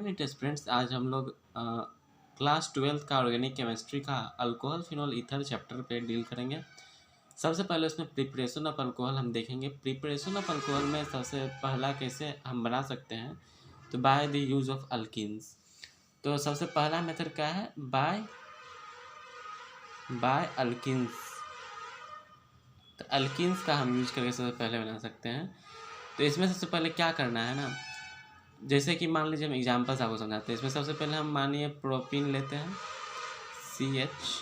Evening students, आज हम लोग क्लास 12 का ऑर्गेनिक केमिस्ट्री का अल्कोहल फिनॉल ईथर चैप्टर पे डील करेंगे। सबसे पहले उसमें प्रिपरेशन ऑफ अल्कोहल हम देखेंगे। प्रिपरेशन ऑफ अल्कोहल में सबसे पहला कैसे हम बना सकते हैं, तो by the use of alkynes. तो सबसे पहला मेथड क्या है, बाय अल्किन्स। तो अल्किन्स का हम यूज करके सबसे पहले बना सकते हैं। तो इसमें सबसे पहले क्या करना है ना, जैसे कि मान लीजिए हम एग्जाम्पल्स आपको समझाते हैं। इसमें सबसे पहले हम मानिए प्रोपीन लेते हैं, CH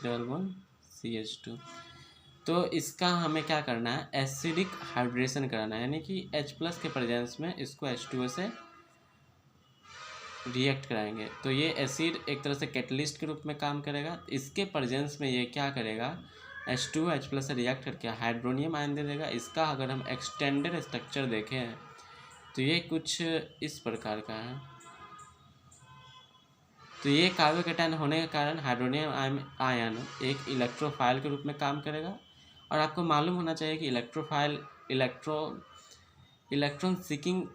डबल बॉन्ड CH2। तो इसका हमें क्या करना है, एसिडिक हाइड्रेशन कराना है, यानी कि H+ के प्रेजेंस में इसको H2O से रिएक्ट कराएंगे। तो ये एसिड एक तरह से कैटलिस्ट के रूप में काम करेगा। इसके प्रेजेंस में ये क्या करेगा, H2O H+ से रिएक्ट करके हाइड्रोनियम आयन दे देगा। इसका अगर हम एक्सटेंडेड स्ट्रक्चर देखें तो ये कुछ इस प्रकार का है। तो ये कार्बोकैटायन होने के कारण हाइड्रोनियम आयन एक इलेक्ट्रोफाइल के रूप में काम करेगा। और आपको मालूम होना चाहिए कि इलेक्ट्रोफाइल इलेक्ट्रॉन सीकिंग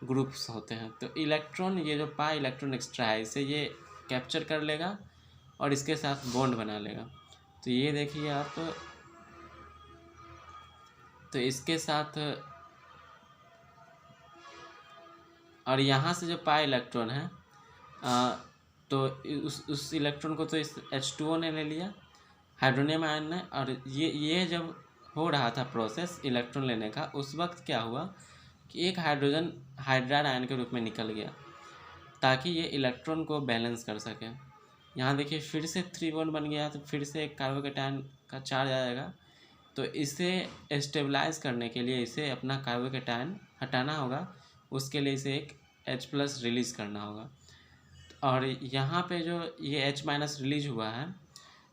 ग्रुप्स होते हैं। तो इलेक्ट्रॉन, ये जो पाई इलेक्ट्रॉन एक्स्ट्रा है, इसे ये कैप्चर कर लेगा और इसके साथ बॉन्ड बना लेगा। तो ये देखिए आप, तो इसके साथ, और यहाँ से जो पाई इलेक्ट्रॉन है तो उस इलेक्ट्रॉन को तो इस H2O ने ले लिया, हाइड्रोनियम आयन ने। और ये जब हो रहा था प्रोसेस इलेक्ट्रॉन लेने का, उस वक्त क्या हुआ कि एक हाइड्रोजन हाइड्राइड आयन के रूप में निकल गया, ताकि ये इलेक्ट्रॉन को बैलेंस कर सके। यहाँ देखिए फिर से 3 बॉन्ड बन गया, तो फिर से एक कार्बोकैटायन का चार्ज आएगा। तो इसे स्टेबलाइज करने के लिए इसे अपना कार्बोकैटायन हटाना होगा, उसके लिए इसे एक H+ रिलीज़ करना होगा। और यहाँ पे जो ये H- रिलीज हुआ है,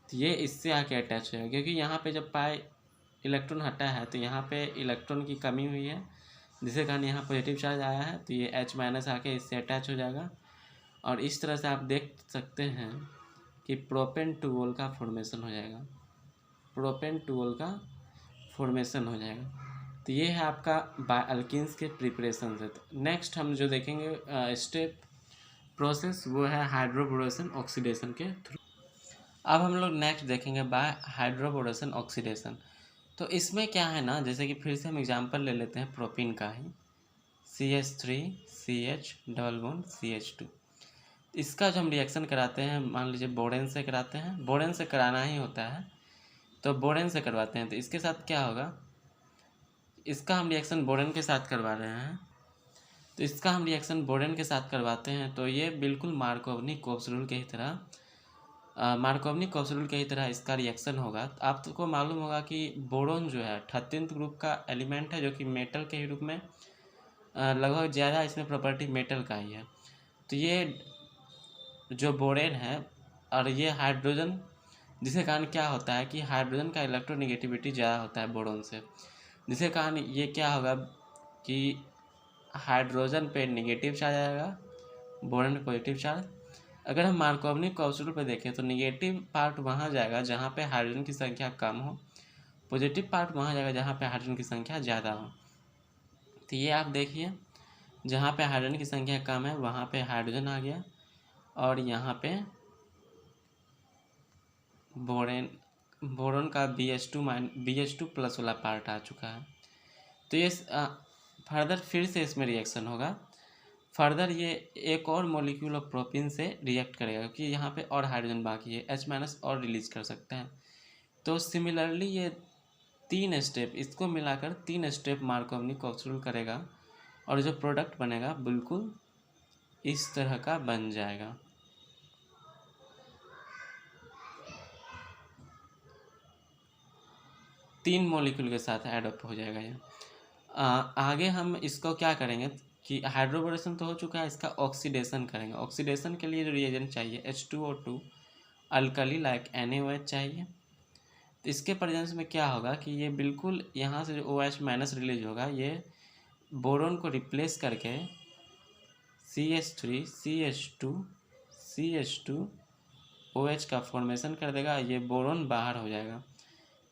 तो ये इससे आके अटैच है, क्योंकि यहाँ पे जब पाई इलेक्ट्रॉन हटा है तो यहाँ पे इलेक्ट्रॉन की कमी हुई है, जिसके कारण यहाँ पॉजिटिव चार्ज आया है। तो ये H- आके इससे अटैच हो जाएगा। और इस तरह से आप देख सकते हैं कि प्रोपेन टूओल का फॉर्मेशन हो जाएगा, प्रोपेन टूओल का फॉर्मेशन हो जाएगा। तो ये है आपका बाय अल्किन्स के प्रिपरेशन से। नेक्स्ट हम जो देखेंगे स्टेप प्रोसेस, वो है हाइड्रोबोरेशन ऑक्सीडेशन के थ्रू। अब हम लोग नेक्स्ट देखेंगे बाय हाइड्रोबोरेशन ऑक्सीडेशन। तो इसमें क्या है ना, जैसे कि फिर से हम एग्जांपल ले लेते हैं प्रोपीन का ही, CH3CH डबल बॉन्ड CH2। इसका जो हम रिएक्शन कराते हैं, मान लीजिए बोरेन से कराते हैं, बोरेन से कराना ही होता है, तो बोरेन से करवाते हैं। तो इसके साथ क्या होगा, इसका हम रिएक्शन बोरेन के साथ करवा रहे हैं। तो इसका हम रिएक्शन बोरेन के साथ करवाते हैं, तो ये बिल्कुल मार्कोवनी-कोप्स रूल के ही तरह मार्कोवनी-कोप्स रूल के ही तरह इसका रिएक्शन होगा। तो आपको मालूम होगा कि बोरोन जो है 13th ग्रुप का एलिमेंट है, जो कि मेटल के ही रूप में लगभग ज़्यादा इसमें प्रॉपर्टी मेटल का ही है। तो ये जो बोरेन है, और ये हाइड्रोजन, जिसके कारण क्या होता है कि हाइड्रोजन का इलेक्ट्रोनेगेटिविटी ज़्यादा होता है बोरोन से, जिसके कारण ये क्या होगा कि हाइड्रोजन पे नेगेटिव चार्ज आएगा, बोरोन पे पॉजिटिव चार्ज। अगर हम मार्कोवनी-कोप्स रूल पे देखें तो नेगेटिव पार्ट वहाँ जाएगा जहाँ पे हाइड्रोजन की संख्या कम हो, पॉजिटिव पार्ट वहाँ जाएगा जहाँ पे हाइड्रोजन की संख्या ज़्यादा हो। तो ये आप देखिए, जहाँ पे हाइड्रोजन की संख्या कम है वहाँ पे हाइड्रोजन आ गया, और यहाँ पे बोरोन का BH2+ वाला पार्ट आ चुका है। तो ये फर्दर फिर से इसमें रिएक्शन होगा। फर्दर ये एक और मॉलिक्यूल ऑफ प्रोपीन से रिएक्ट करेगा, क्योंकि यहाँ पे और हाइड्रोजन बाकी है, H- और रिलीज कर सकते हैं। तो सिमिलरली ये 3 स्टेप, इसको मिलाकर 3 स्टेप मार्कोवनी-कोप्स रूल करेगा, और जो प्रोडक्ट बनेगा बिल्कुल इस तरह का बन जाएगा। तीन मॉलिक्यूल के साथ एड अप हो जाएगा ये। आगे हम इसको क्या करेंगे कि हाइड्रोबोरेशन तो हो चुका है, इसका ऑक्सीडेशन करेंगे। ऑक्सीडेशन के लिए जो रिएजेंट चाहिए H2O2 अल्कली लाइक NaOH चाहिए। तो इसके प्रेजेंस में क्या होगा कि ये बिल्कुल यहाँ से जो OH- रिलीज होगा, ये बोरोन को रिप्लेस करके CH3 CH2 CH2 OH का फॉर्मेशन कर देगा, ये बोरोन बाहर हो जाएगा।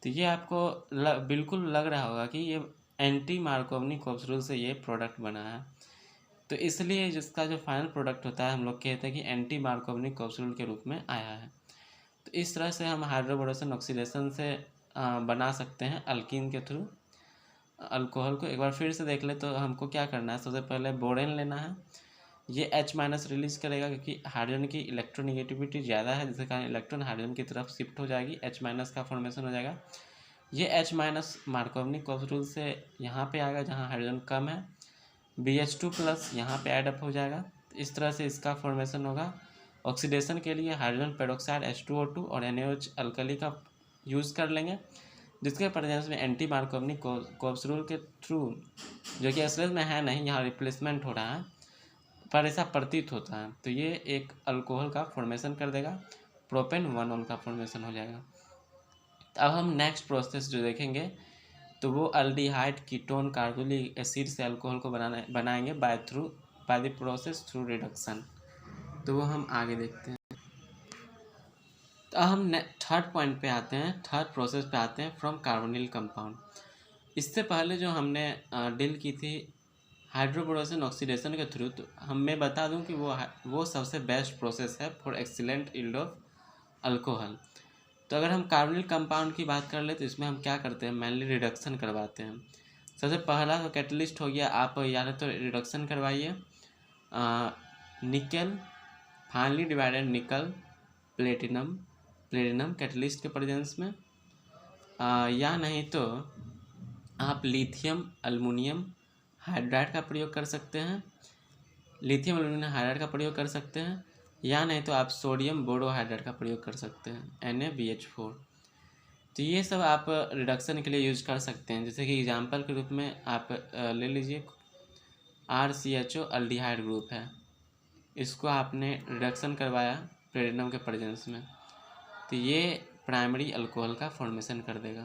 तो ये आपको बिल्कुल लग रहा होगा कि ये एंटी मार्कोवनी-कोप्स रूल से ये प्रोडक्ट बना है। तो इसलिए जिसका जो फाइनल प्रोडक्ट होता है हम लोग कहते हैं कि एंटी मार्कोवनिक कैप्सूल के रूप में आया है। तो इस तरह से हम हाइड्रोबोरेशन ऑक्सीडेशन से बना सकते हैं अल्कीन के थ्रू अल्कोहल को। एक बार फिर से देख ले तो हमको क्या करना है, सबसे पहले बोरेन लेना है। ये H- रिलीज करेगा क्योंकि हाइड्रोजन की इलेक्ट्रोनेगेटिविटी ज़्यादा है, जिसके कारण इलेक्ट्रॉन हाइड्रोजन की तरफ शिफ्ट हो जाएगी, H- का फॉर्मेशन हो जाएगा। ये H- मार्कोवनिक कैप्सूल से यहाँ पे आएगा जहाँ हाइड्रोजन कम है, BH2+ यहाँ पे एडअप हो जाएगा। तो इस तरह से इसका फॉर्मेशन होगा। ऑक्सीडेशन के लिए हाइड्रोजन पेरोक्साइड H2O2 और NaOH अल्कली का यूज़ कर लेंगे, जिसके प्रेजेंस में एंटी मार्कोवनिक कैप्सूल के थ्रू, जो कि असलियत में है नहीं, यहाँ रिप्लेसमेंट हो रहा है पर ऐसा प्रतीत होता है, तो ये एक अल्कोहल का फॉर्मेशन कर देगा, प्रोपेन 1 का फॉर्मेशन हो जाएगा। अब हम नेक्स्ट प्रोसेस जो देखेंगे तो वो अल्डिहाइड कीटोन कार्बोलिक एसिड से अल्कोहल को बनाएंगे by the process through reduction. तो वो हम आगे देखते हैं। तो हम थर्ड पॉइंट पे आते हैं, थर्ड प्रोसेस पे आते हैं, फ्रॉम कार्बोनिल कंपाउंड। इससे पहले जो हमने डील की थी हाइड्रोबोरेशन ऑक्सीडेशन के थ्रू, तो मैं बता दूं कि वो सबसे बेस्ट प्रोसेस है for excellent yield of alcohol. तो अगर हम कार्बोनिल कंपाउंड की बात कर ले तो इसमें हम क्या करते हैं, मेनली रिडक्शन करवाते हैं। सबसे पहला तो कैटलिस्ट हो गया, आप याद है तो रिडक्शन करवाइए निकल, फाइनली डिवाइडेड निकल प्लेटिनम कैटलिस्ट के प्रेजेंस में, या नहीं तो आप लिथियम अल्मुनियम हाइड्राइड का प्रयोग कर सकते हैं, लिथियम एल्यूमिनियम हाइड्राइड का प्रयोग कर सकते हैं, या नहीं तो आप सोडियम बोरोहाइड्राइड का प्रयोग कर सकते हैं NaBH4। तो ये सब आप रिडक्शन के लिए यूज कर सकते हैं। जैसे कि एग्जांपल के रूप में आप ले लीजिए RCHO अल्डिहाइड ग्रुप है, इसको आपने रिडक्शन करवाया प्लेटिनम के प्रेजेंस में, तो ये प्राइमरी अल्कोहल का फॉर्मेशन कर देगा,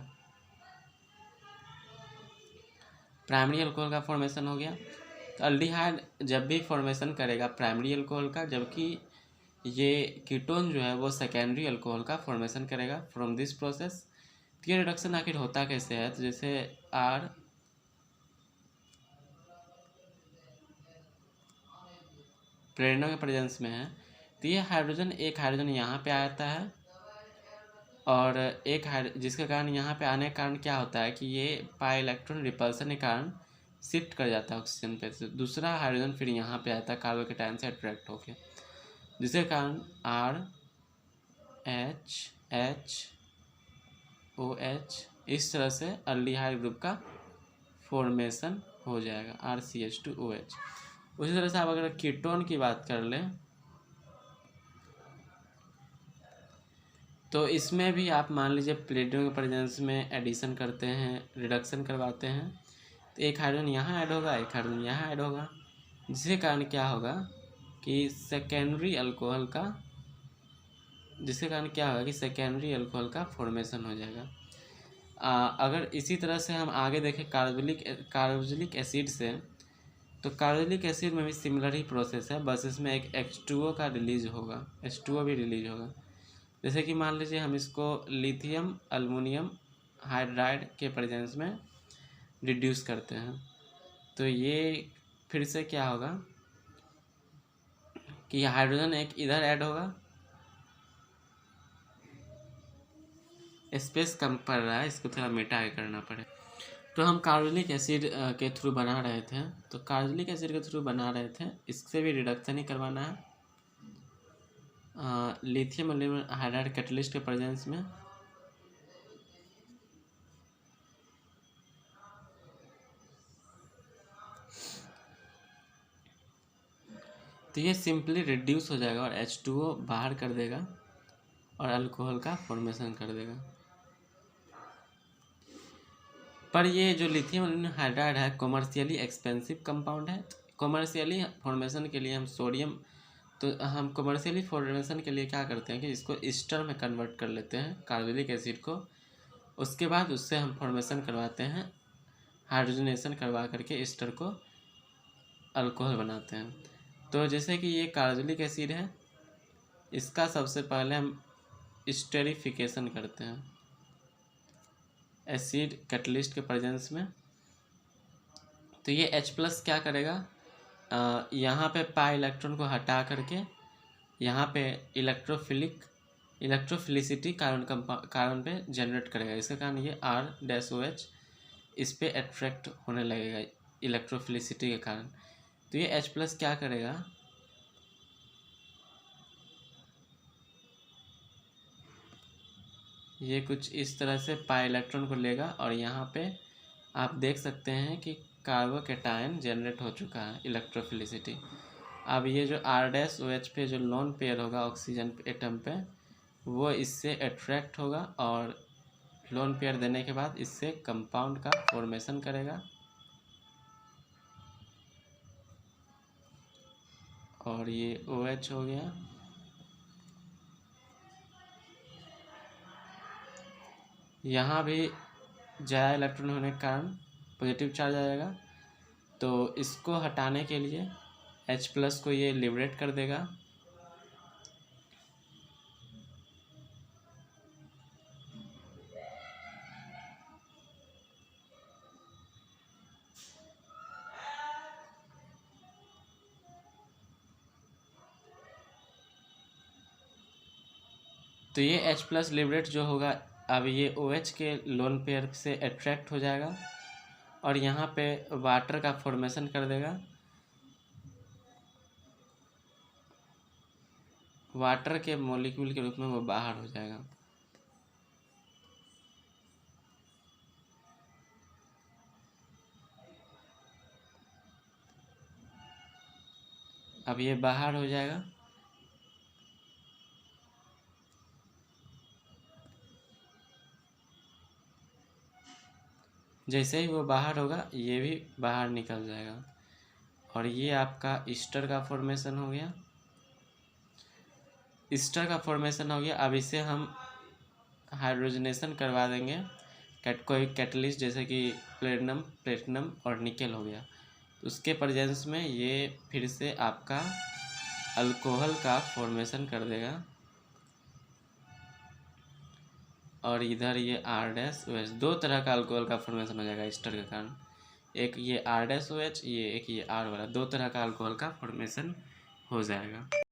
प्राइमरी अल्कोहल का फॉर्मेशन हो गया। तो अल्डिहाइड जब भी फॉर्मेशन करेगा प्राइमरी अल्कोहल का, जबकि ये कीटोन जो है वो सेकेंडरी अल्कोहल का फॉर्मेशन करेगा फ्रॉम दिस प्रोसेस। तो ये रिडक्शन आखिर होता कैसे है, तो जैसे R प्लेटिनम के प्रेजेंस में है, तो ये एक हाइड्रोजन यहाँ पे आता है और जिसके कारण यहाँ पे आने के कारण क्या होता है कि ये पाई इलेक्ट्रॉन रिपल्सन के कारण शिफ्ट कर जाता है ऑक्सीजन पे, तो दूसरा हाइड्रोजन फिर यहाँ पे आता है कार्बोकेटायन से अट्रैक्ट होके, जिसके कारण RHHOH इस तरह से अल्डिहाइड ग्रुप का फॉर्मेशन हो जाएगा RCH2OH। उसी तरह से आप अगर कीटोन की बात कर लें तो इसमें भी आप मान लीजिए प्लेटिनम के प्रेजेंस में एडिशन करते हैं, रिडक्शन करवाते हैं, तो एक हाइड्रोजन यहाँ ऐड होगा, एक हाइड्रोजन यहाँ ऐड होगा, जिसके कारण क्या होगा कि सेकेंडरी अल्कोहल का फॉर्मेशन हो जाएगा। अगर इसी तरह से हम आगे देखें कार्बोक्सिलिक एसिड से, तो कार्बोक्सिलिक एसिड में भी सिमिलर ही प्रोसेस है, बस इसमें एक H2O का रिलीज होगा, H2O भी रिलीज होगा। जैसे कि मान लीजिए हम इसको लिथियम अल्मुनियम हाइड्राइड के प्रेजेंस में रिड्यूस करते हैं, तो ये फिर से क्या होगा कि हाइड्रोजन एक इधर ऐड होगा, स्पेस कम पड़ रहा है, इसको थोड़ा मिटा के करना पड़े। तो हम कार्बोक्सिलिक एसिड के थ्रू बना रहे थे, इससे भी रिडक्शन ही करवाना है लिथियम एल्यूमिनियम हाइड्राइड कैटलिस्ट के प्रेजेंस में। तो ये सिंपली रिड्यूस हो जाएगा और H2O बाहर कर देगा और अल्कोहल का फॉर्मेशन कर देगा। पर ये जो लिथियम एल्यूमिनियम हाइड्राइड है कॉमर्शियली एक्सपेंसिव कंपाउंड है। कॉमर्शियली फॉर्मेशन के लिए हम कॉमर्शियली फॉर्मेशन के लिए क्या करते हैं कि इसको ईस्टर में कन्वर्ट कर लेते हैं कार्बोक्सिलिक एसिड को, उसके बाद उससे हम फॉर्मेशन करवाते हैं, हाइड्रोजनेशन करवा करके ईस्टर को अल्कोहल बनाते हैं। तो जैसे कि ये कार्बोक्सिलिक एसिड है, इसका सबसे पहले हम स्टेरिफिकेशन करते हैं एसिड कैटलिस्ट के प्रेजेंस में। तो ये H+ क्या करेगा, यहाँ पे पाई इलेक्ट्रॉन को हटा करके यहाँ पे इलेक्ट्रोफिलिसिटी कार्बन पे जनरेट करेगा। इसके कारण ये R-OH इस पे अट्रैक्ट होने लगेगा इलेक्ट्रोफिलिसिटी के कारण। तो ये H+ क्या करेगा, ये कुछ इस तरह से पाई इलेक्ट्रॉन को लेगा और यहाँ पे आप देख सकते हैं कि कार्बोकैटायन जनरेट हो चुका है इलेक्ट्रोफिलिसिटी। अब ये जो R-OH पे जो लोन पेयर होगा ऑक्सीजन एटम पे, वो इससे अट्रैक्ट होगा और लोन पेयर देने के बाद इससे कंपाउंड का फॉर्मेशन करेगा और ये OH हो गया। यहाँ भी ज़्यादा इलेक्ट्रॉन होने के कारण पॉजिटिव चार्ज आएगा, तो इसको हटाने के लिए H+ को ये लिबरेट कर देगा। तो ये H+ लिबरेट जो होगा, अब ये OH के लोन पेयर से अट्रैक्ट हो जाएगा और यहाँ पे वाटर का फॉर्मेशन कर देगा। वाटर के मॉलिक्यूल के रूप में वो बाहर हो जाएगा। अब ये बाहर हो जाएगा। जैसे ही वो बाहर होगा ये भी बाहर निकल जाएगा और ये आपका ईस्टर का फॉर्मेशन हो गया। ईस्टर का फॉर्मेशन हो गया। अब इसे हम हाइड्रोजनेशन करवा देंगे। कोई कैटलिस्ट जैसे कि प्लेटिनम और निकेल हो गया, उसके प्रेजेंस में ये फिर से आपका अल्कोहल का फॉर्मेशन कर देगा और इधर ये R-OH, दो तरह का अल्कोहल का फॉर्मेशन हो जाएगा ईस्टर के कारण। एक ये R-OH, ये R वाला, दो तरह का अल्कोहल का फॉर्मेशन हो जाएगा।